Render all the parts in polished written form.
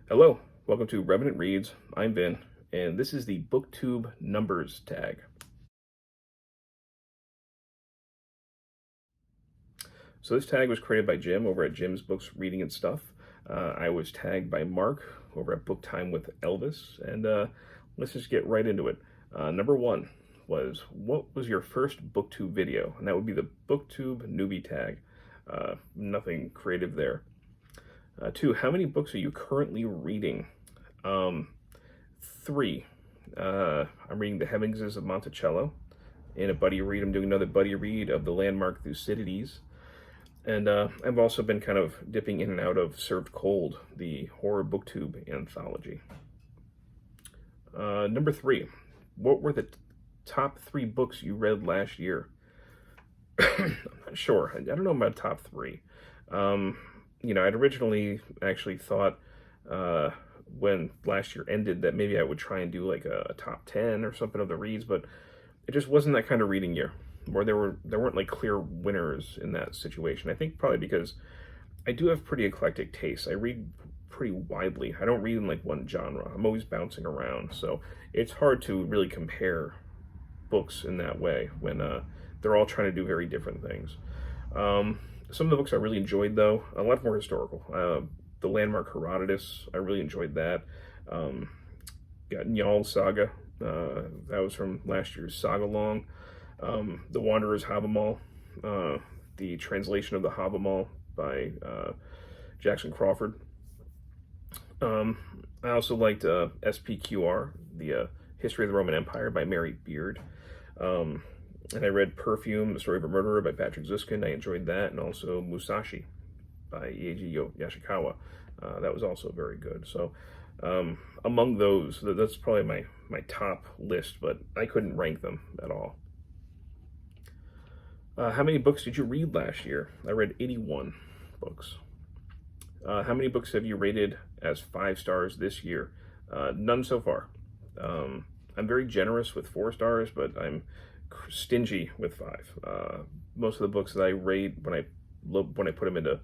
Hello, welcome to Revenant Reads. I'm Ben, and this is the Booktube Numbers Tag. So this tag was created by Jim over at Jim's Books, Reading and Stuff. I was tagged by Mark over at Book Time with Elvis, and let's just get right into it. Number one was, what was your first Booktube video? And that would be the Booktube newbie tag. Nothing creative there. Two, how many books are you currently reading? Three. I'm reading The Hemmingses of Monticello. In a buddy read, I'm doing another buddy read of the landmark Thucydides. And I've also been kind of dipping in and out of Served Cold, the horror booktube anthology. Number three, what were the top three books you read last year? I'm not sure. I don't know about top three. I'd originally actually thought when last year ended that maybe I would try and do like a top 10 or something of the reads, but it just wasn't that kind of reading year, where there weren't like clear winners in that situation. I think probably because I do have pretty eclectic tastes. I read pretty widely. I don't read in like one genre. I'm always bouncing around, so it's hard to really compare books in that way when they're all trying to do very different things. Some of the books I really enjoyed, though, a lot more historical. The landmark Herodotus, I really enjoyed that. Got Njaal's Saga, that was from last year's Saga Long. The Wanderer's Havamal, the translation of the Havamal by Jackson Crawford. I also liked SPQR, the History of the Roman Empire by Mary Beard. And I read Perfume, The Story of a Murderer by Patrick Zuskin. I enjoyed that. And also Musashi by Eiji Yashikawa. That was also very good. So among those, that's probably my top list, but I couldn't rank them at all. How many books did you read last year? I read 81 books. How many books have you rated as 5 stars this year? None so far. I'm very generous with 4 stars, but I'm stingy with 5. Most of the books that I rate when I put them into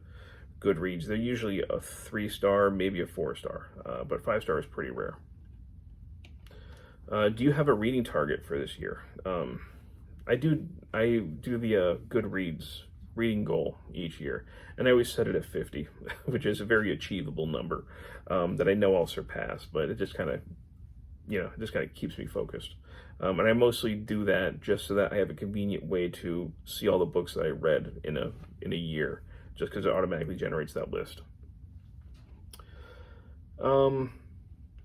Goodreads, they're usually a 3-star, maybe a 4-star, but 5-star is pretty rare. Do you have a reading target for this year? I do the Goodreads reading goal each year, and I always set it at 50, which is a very achievable number that I know I'll surpass, but it just kind of keeps me focused. And I mostly do that just so that I have a convenient way to see all the books that I read in a year, just because it automatically generates that list.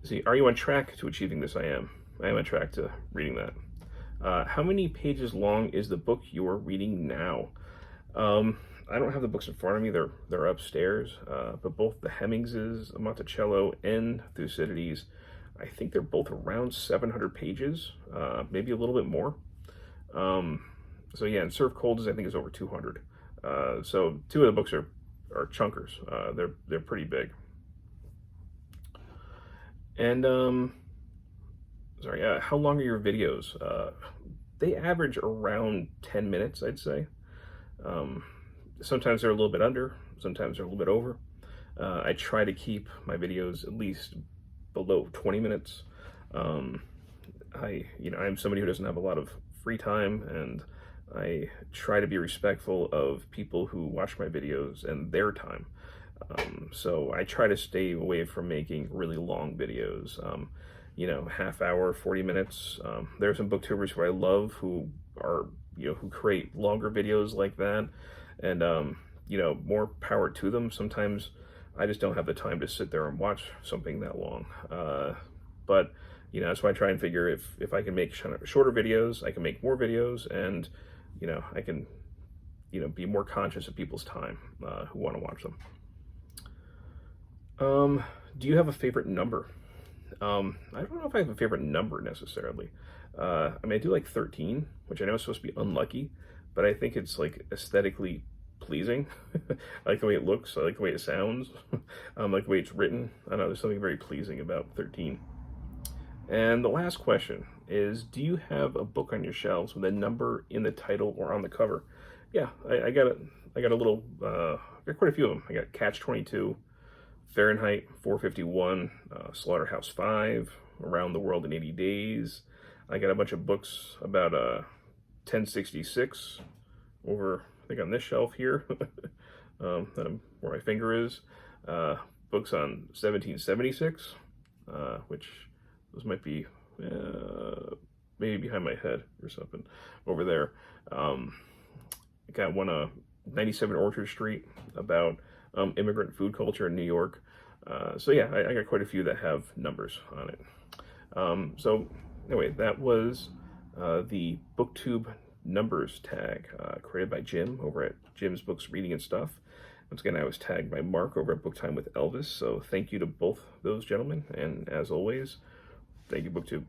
See, are you on track to achieving this? I am on track to reading that. How many pages long is the book you are reading now? I don't have the books in front of me. They're upstairs. But both the Hemmingses, Monticello, and Thucydides, I think they're both around 700 pages, maybe a little bit more. So yeah, and Served Cold I think is over 200. So 2 of the books are chunkers. They're pretty big. And how long are your videos? They average around 10 minutes, I'd say. Sometimes they're a little bit under, sometimes they're a little bit over. I try to keep my videos at least below 20 minutes. I'm somebody who doesn't have a lot of free time, and I try to be respectful of people who watch my videos and their time. So I try to stay away from making really long videos, half hour, 40 minutes. There are some booktubers who I love who create longer videos like that, and more power to them. Sometimes I just don't have the time to sit there and watch something that long. But that's why I try and figure if I can make shorter videos, I can make more videos, and I can be more conscious of people's time who want to watch them. Do you have a favorite number? I don't know if I have a favorite number necessarily. I do like 13, which I know is supposed to be unlucky, but I think it's like aesthetically pleasing. I like the way it looks. I like the way it sounds. I like the way it's written. I don't know, there's something very pleasing about 13. And the last question is, do you have a book on your shelves with a number in the title or on the cover? Yeah, I got a little, I got quite a few of them. I got Catch 22, Fahrenheit 451, Slaughterhouse-5, Around the World in 80 Days. I got a bunch of books about 1066 over, I think, on this shelf here, where my finger is. Books on 1776, which those might be maybe behind my head or something over there. I got one 97 Orchard Street about immigrant food culture in New York. So yeah, I got quite a few that have numbers on it. So anyway, that was the Booktube Numbers Tag, created by Jim over at Jim's Books, Reading and Stuff. Once again, I was tagged by Mark over at Book Time with Elvis, so thank you to both those gentlemen, and as always, thank you, Booktube.